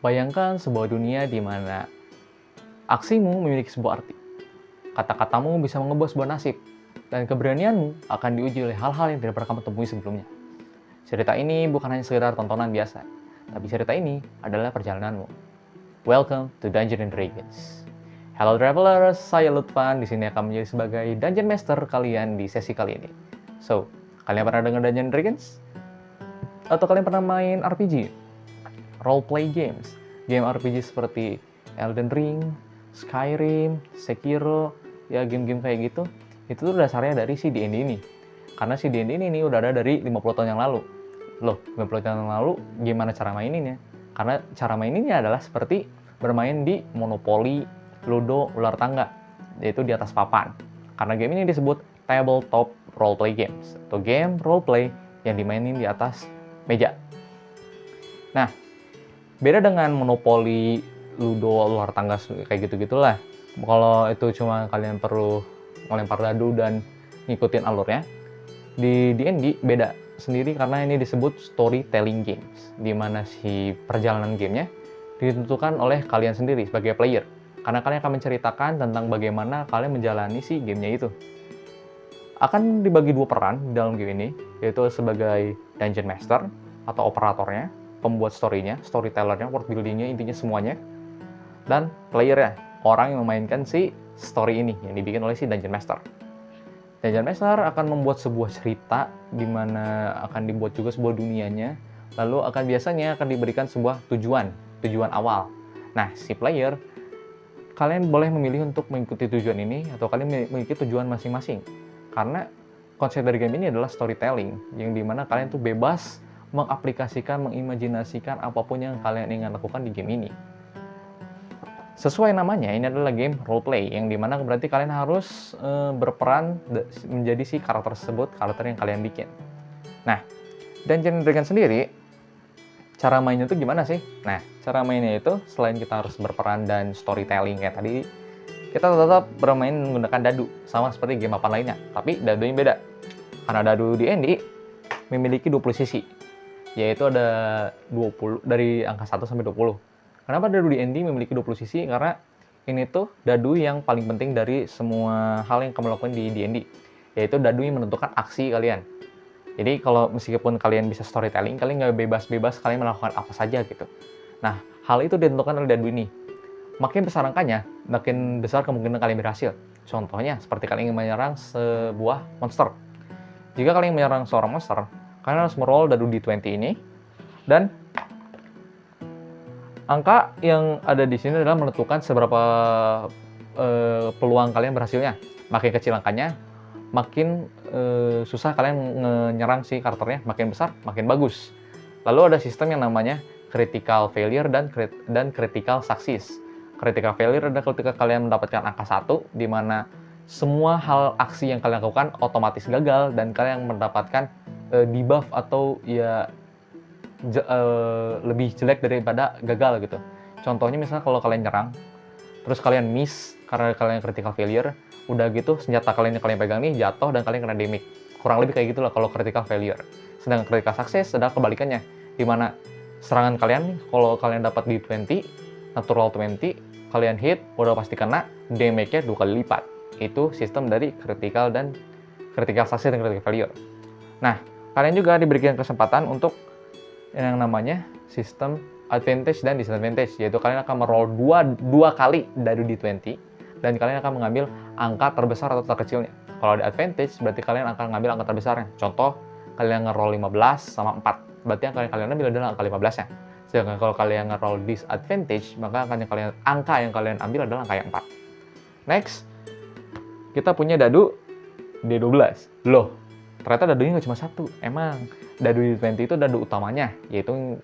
Bayangkan sebuah dunia di mana aksimu memiliki sebuah arti. Kata-katamu bisa mengubah sebuah nasib, dan keberanianmu akan diuji oleh hal-hal yang tidak pernah kamu temui sebelumnya. Cerita ini bukan hanya sekedar tontonan biasa, tapi cerita ini adalah perjalananmu. Welcome to Dungeons and Dragons. Hello travelers, saya Lutfan. Di sini akan menjadi sebagai Dungeon Master kalian di sesi kali ini. So, kalian pernah dengar Dungeons and Dragons? Atau kalian pernah main RPG? Role play games, game RPG seperti Elden Ring, Skyrim, Sekiro, ya game-game kayak gitu, itu tuh dasarnya dari si D&D ini. Karena si D&D ini udah ada dari 50 tahun yang lalu. Loh, 50 tahun yang lalu gimana cara maininnya? Karena cara maininnya adalah seperti bermain di Monopoly, Ludo, ular tangga, yaitu di atas papan. Karena game ini disebut tabletop role play games, atau game role play yang dimainin di atas meja. Nah, beda dengan Monopoly, Ludo, luar tangga kayak gitu-gitulah. Kalau itu cuma kalian perlu melempar dadu dan ngikutin alurnya, di D&D beda sendiri karena ini disebut storytelling games, di mana si perjalanan gamenya ditentukan oleh kalian sendiri sebagai player. Karena kalian akan menceritakan tentang bagaimana kalian menjalani si gamenya itu. Akan dibagi dua peran di dalam game ini, yaitu sebagai Dungeon Master atau operatornya, pembuat story-nya, storyteller-nya, world building-nya, intinya semuanya, dan player-nya, orang yang memainkan si story ini yang dibikin oleh si Dungeon Master. Dungeon Master akan membuat sebuah cerita di mana akan dibuat juga sebuah dunianya, lalu biasanya akan diberikan sebuah tujuan awal. Nah, si player, kalian boleh memilih untuk mengikuti tujuan ini atau kalian memiliki tujuan masing-masing. Karena konsep dari game ini adalah storytelling, yang dimana kalian tuh bebas mengaplikasikan, mengimajinasikan apapun yang kalian ingin lakukan di game ini. Sesuai namanya, ini adalah game roleplay, yang dimana berarti kalian harus berperan menjadi si karakter tersebut, karakter yang kalian bikin. Nah, Dungeons & Dragons sendiri, cara mainnya itu gimana sih? Nah, cara mainnya itu, selain kita harus berperan dan storytelling kayak tadi, kita tetap bermain menggunakan dadu, sama seperti game apa lainnya, tapi dadunya beda. Karena dadu D&D memiliki 20 sisi, yaitu ada 20 dari angka 1 sampai 20. Kenapa dadu D&D memiliki 20 sisi? Karena ini tuh dadu yang paling penting dari semua hal yang kamu lakukan di D&D, yaitu dadu yang menentukan aksi kalian. Jadi kalau meskipun kalian bisa storytelling, kalian nggak bebas-bebas kalian melakukan apa saja gitu. Nah, hal itu ditentukan oleh dadu ini. Makin besar angkanya, makin besar kemungkinan kalian berhasil. Contohnya, seperti kalian ingin menyerang sebuah monster. Jika kalian menyerang seorang monster, kalian harus meroll dadu D20 ini, dan angka yang ada di sini adalah menentukan seberapa peluang kalian berhasilnya. Makin kecil angkanya, makin susah kalian menyerang si karakternya, makin besar, makin bagus. Lalu ada sistem yang namanya critical failure dan critical success. Critical failure adalah ketika kalian mendapatkan angka 1, di mana semua hal aksi yang kalian lakukan otomatis gagal, dan kalian mendapatkan debuff atau ya lebih jelek daripada gagal gitu. Contohnya misalnya kalau kalian nyerang, terus kalian miss karena kalian critical failure, udah gitu senjata kalian yang kalian pegang nih jatuh dan kalian kena damage. Kurang lebih kayak gitulah kalau critical failure. Sedangkan critical success adalah kebalikannya, di mana serangan kalian nih, kalau kalian dapat di 20, natural 20, kalian hit, udah pasti kena, damage-nya 2 kali lipat. Itu sistem dari critical success dan critical failure. Nah, kalian juga diberikan kesempatan untuk yang namanya sistem advantage dan disadvantage, yaitu kalian akan meroll dua kali dadu D20, dan kalian akan mengambil angka terbesar atau terkecilnya. Kalau di advantage, berarti kalian akan mengambil angka terbesarnya. Contoh, kalian ngeroll 15 sama 4, berarti yang kalian ambil adalah angka 15-nya. Sedangkan kalau kalian nge-roll disadvantage, maka angka yang kalian ambil adalah angka yang 4. Next, kita punya dadu D12. Loh, ternyata dadunya nggak cuma satu. Emang dadu D20 itu dadu utamanya, yaitu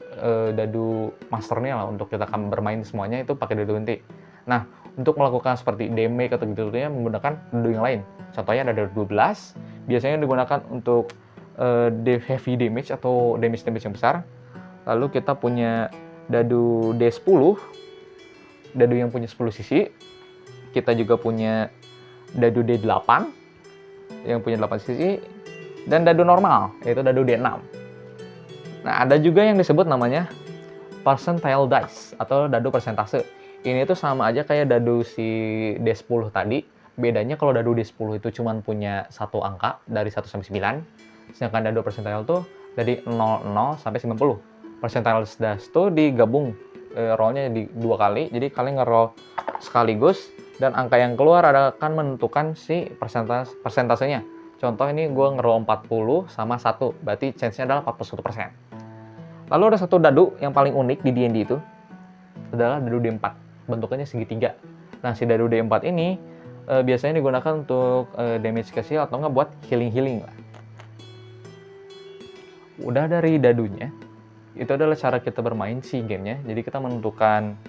dadu masternya lah untuk kita bermain semuanya itu pakai dadu D20. Nah, untuk melakukan seperti damage atau gitu-gitunya menggunakan dadu yang lain. Contohnya ada dadu 12, biasanya digunakan untuk heavy damage atau damage yang besar. Lalu kita punya dadu D10, dadu yang punya 10 sisi. Kita juga punya dadu D8 yang punya 8 sisi, dan dadu normal, yaitu dadu D6. Nah, ada juga yang disebut namanya percentile dice atau dadu persentase. Ini tuh sama aja kayak dadu si D10 tadi. Bedanya kalau dadu D10 itu cuma punya satu angka dari 1 sampai 9. Sedangkan dadu percentile tuh dari 00 sampai 90. Percentile dice tuh digabung rollnya di 2 kali. Jadi kalian ngeroll sekaligus dan angka yang keluar akan menentukan si persentasenya. Contoh ini gue ngeroll 40 sama 1, berarti chance-nya adalah 41%. Lalu ada satu dadu yang paling unik di D&D itu adalah dadu D4. Bentuknya segitiga. Nah, si dadu D4 ini biasanya digunakan untuk damage kecil atau nggak buat healing-healing lah. Udah dari dadunya, itu adalah cara kita bermain si gamenya. Jadi kita menentukan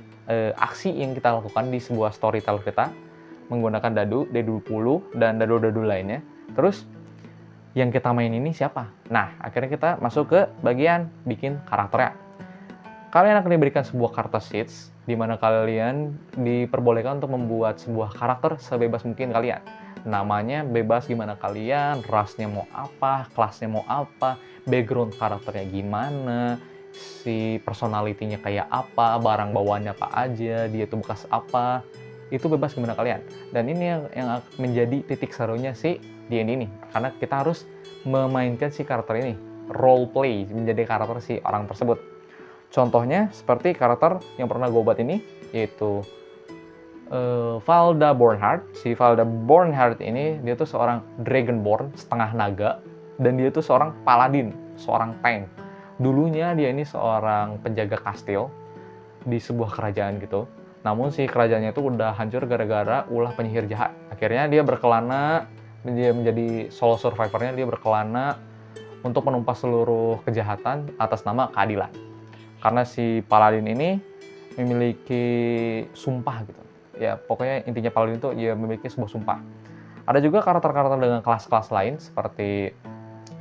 aksi yang kita lakukan di sebuah storyteller kita menggunakan dadu, D20, dan dadu-dadu lainnya. Terus yang kita main ini siapa? Nah, akhirnya kita masuk ke bagian bikin karakternya. Kalian akan diberikan sebuah kartu sheets, di mana kalian diperbolehkan untuk membuat sebuah karakter sebebas mungkin kalian. Namanya bebas gimana kalian, rasnya mau apa, kelasnya mau apa, background karakternya gimana, si personality-nya kayak apa, barang bawaannya apa aja, dia tuh bekas apa, itu bebas gimana kalian. Dan ini yang menjadi titik serunya si D&D ini, karena kita harus memainkan si karakter ini, role play menjadi karakter si orang tersebut. Contohnya seperti karakter yang pernah gue buat ini, yaitu Valda Bornhart. Si Valda Bornhart ini dia tuh seorang Dragonborn setengah naga, dan dia tuh seorang paladin, seorang tank. Dulunya dia ini seorang penjaga kastil di sebuah kerajaan gitu. Namun si kerajaannya itu udah hancur gara-gara ulah penyihir jahat. Akhirnya dia berkelana, dia menjadi solo survivornya, dia berkelana untuk menumpas seluruh kejahatan atas nama keadilan. Karena si paladin ini memiliki sumpah gitu. Ya pokoknya intinya paladin itu ya memiliki sebuah sumpah. Ada juga karakter-karakter dengan kelas-kelas lain seperti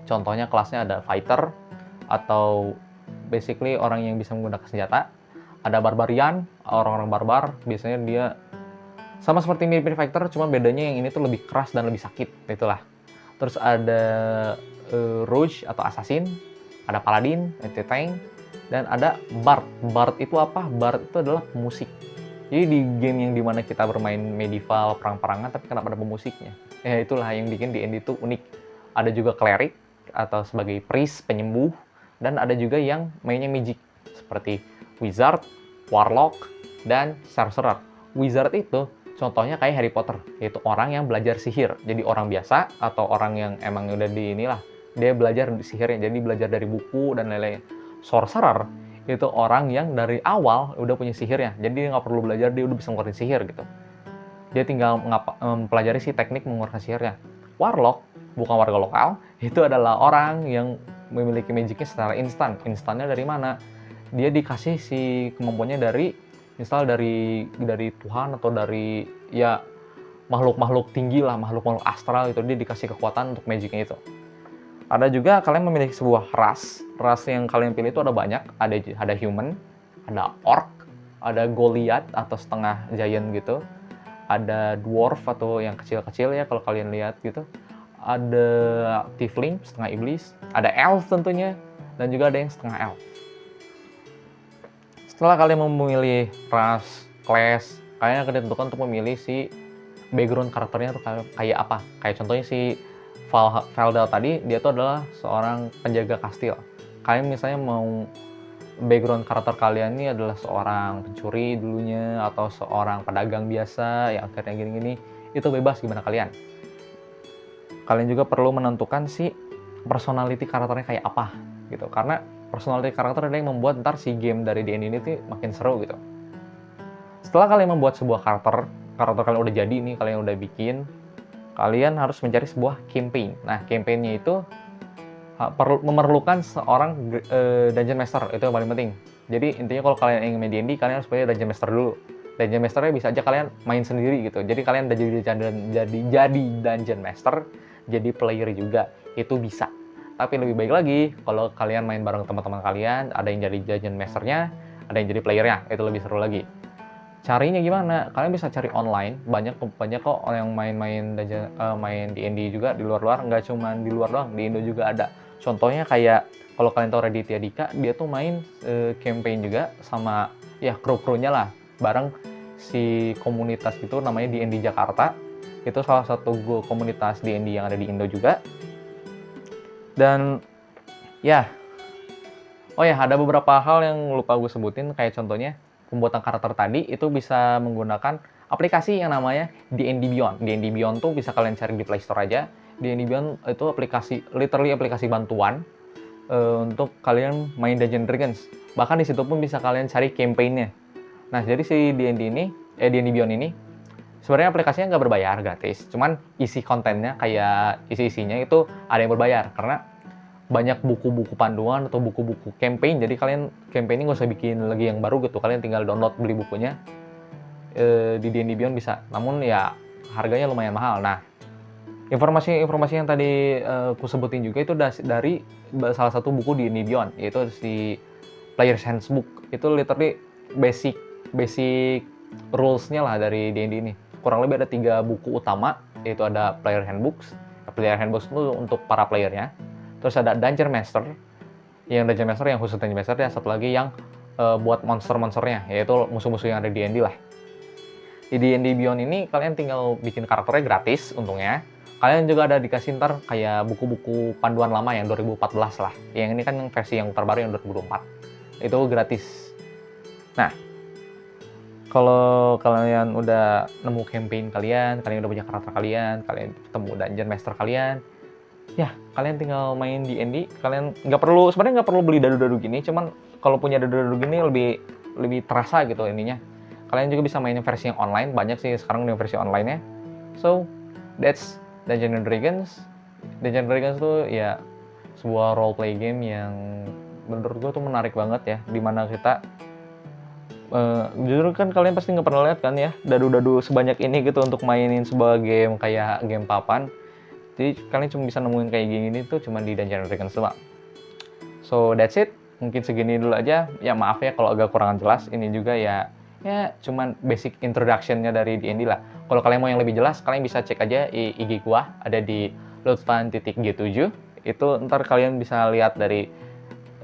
contohnya kelasnya ada fighter atau basically orang yang bisa menggunakan senjata. Ada barbarian, orang-orang barbar, biasanya dia sama seperti mirip fighter, cuma bedanya yang ini tuh lebih keras dan lebih sakit, itulah. Terus ada rogue atau assassin, ada paladin, itu tank, dan ada bard. Bard itu apa? Bard itu adalah pemusik. Jadi di game yang dimana kita bermain medieval, perang-perangan, tapi kenapa ada pemusiknya? Ya itulah yang bikin D&D itu unik. Ada juga cleric atau sebagai priest, penyembuh, dan ada juga yang mainnya magic seperti wizard, warlock, dan sorcerer. Wizard itu contohnya kayak Harry Potter, yaitu orang yang belajar sihir. Jadi orang biasa atau orang yang emang udah di inilah, dia belajar sihirnya, jadi belajar dari buku dan lain-lain. Sorcerer itu orang yang dari awal udah punya sihirnya, jadi dia nggak perlu belajar, dia udah bisa mengeluarkan sihir gitu. Dia tinggal mempelajari si teknik mengeluarkan sihirnya. Warlock, bukan warga lokal, itu adalah orang yang memiliki magicnya secara instan. Instannya dari mana? Dia dikasih si kemampuannya dari misal dari Tuhan atau dari ya makhluk-makhluk tinggi lah, makhluk-makhluk astral itu, dia dikasih kekuatan untuk magicnya itu. Ada juga kalian memiliki sebuah ras yang kalian pilih itu ada banyak, ada human, ada orc, ada Goliath atau setengah giant gitu, ada dwarf atau yang kecil-kecil ya kalau kalian lihat gitu, ada tiefling setengah iblis, ada elf tentunya, dan juga ada yang setengah elf. Setelah kalian memilih ras, class, kalian akan ditentukan untuk memilih si background karakternya tuh kayak apa. Kayak contohnya si Valda tadi, dia tuh adalah seorang penjaga kastil. Kalian misalnya mau background karakter kalian ini adalah seorang pencuri dulunya, atau seorang pedagang biasa yang akhirnya gini-gini, itu bebas gimana kalian. Kalian juga perlu menentukan si personality karakternya kayak apa gitu, karena personality karakter adalah yang membuat ntar si game dari D&D ini tuh makin seru gitu. Setelah kalian membuat sebuah karakter kalian udah jadi nih, kalian udah bikin, kalian harus mencari sebuah campaign. Nah, campaign-nya itu memerlukan seorang Dungeon Master, itu yang paling penting. Jadi intinya kalau kalian ingin main D&D, kalian harus punya Dungeon Master dulu. Dungeon Master-nya bisa aja kalian main sendiri gitu. Jadi kalian udah jadi Dungeon Master, jadi player juga, itu bisa. Tapi lebih baik lagi kalau kalian main bareng teman-teman kalian, ada yang jadi Dungeon Master-nya, ada yang jadi player-nya, itu lebih seru lagi. Carinya gimana? Kalian bisa cari online, banyak kok orang yang main D&D juga di luar-luar, nggak cuma di luar doang, di Indo juga ada. Contohnya kayak kalau kalian tahu Raditya Dika, dia tuh main campaign juga sama ya kru-krunya lah, bareng si komunitas itu namanya D&D Jakarta. Itu salah satu komunitas D&D yang ada di Indo juga. Dan ya, oh ya, ada beberapa hal yang lupa gue sebutin, kayak contohnya pembuatan karakter tadi itu bisa menggunakan aplikasi yang namanya D&D Beyond. D&D Beyond tuh bisa kalian cari di Play Store aja. D&D Beyond itu aplikasi, literally aplikasi bantuan untuk kalian main Dungeons Dragons. Bahkan di situ pun bisa kalian cari campaign-nya. Nah, jadi si D&D Beyond ini sebenarnya aplikasinya nggak berbayar, gratis. Cuman isi kontennya kayak isi-isinya itu ada yang berbayar karena banyak buku-buku panduan atau buku-buku campaign. Jadi kalian campaign ini nggak usah bikin lagi yang baru gitu. Kalian tinggal download, beli bukunya di D&D Beyond bisa. Namun ya harganya lumayan mahal. Nah, informasi yang tadi aku sebutin juga itu dari salah satu buku D&D Beyond, yaitu si Player's Handbook. Itu literally basic rules-nya lah dari D&D ini. Kurang lebih ada 3 buku utama, yaitu ada Player Handbooks. Player Handbooks itu untuk para playernya. Terus ada Dungeon Master, yang khusus Dungeon Master, dan satu lagi yang buat monster-monsternya, yaitu musuh-musuh yang ada di D&D lah. Di D&D Beyond ini kalian tinggal bikin karakternya gratis untungnya. Kalian juga ada dikasih ntar kayak buku-buku panduan lama yang 2014 lah. Yang ini kan versi yang terbaru yang 2024. Itu gratis. Nah, kalau kalian udah nemu campaign kalian udah punya karakter kalian ketemu Dungeon Master kalian, ya kalian tinggal main D&D. Kalian sebenarnya nggak perlu beli dadu-dadu gini, cuman kalau punya dadu-dadu gini lebih terasa gitu ininya. Kalian juga bisa mainin versi yang online, banyak sih sekarang dengan versi online-nya. So, that's Dungeons and Dragons. Dungeons and Dragons tuh ya sebuah role play game yang menurut gue tuh menarik banget ya, dimana kita jujur kan kalian pasti nggak pernah lihat kan ya dadu-dadu sebanyak ini gitu untuk mainin sebuah game kayak game papan. Jadi kalian cuma bisa nemuin kayak gini tuh cuma di Dungeons and Dragons doang. So that's it. Mungkin segini dulu aja. Ya maaf ya kalau agak kurang jelas. Ini juga ya cuman basic introduction-nya dari D&D lah. Kalau kalian mau yang lebih jelas, kalian bisa cek aja IG gua, ada di lutfan.g7. Itu ntar kalian bisa lihat dari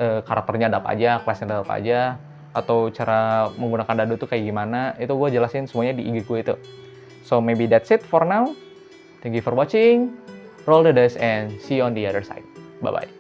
karakternya ada apa aja, kelasnya ada apa aja, atau cara menggunakan dadu tuh kayak gimana. Itu gue jelasin semuanya di IG gue itu. So maybe that's it for now. Thank you for watching. Roll the dice and see you on the other side. Bye-bye.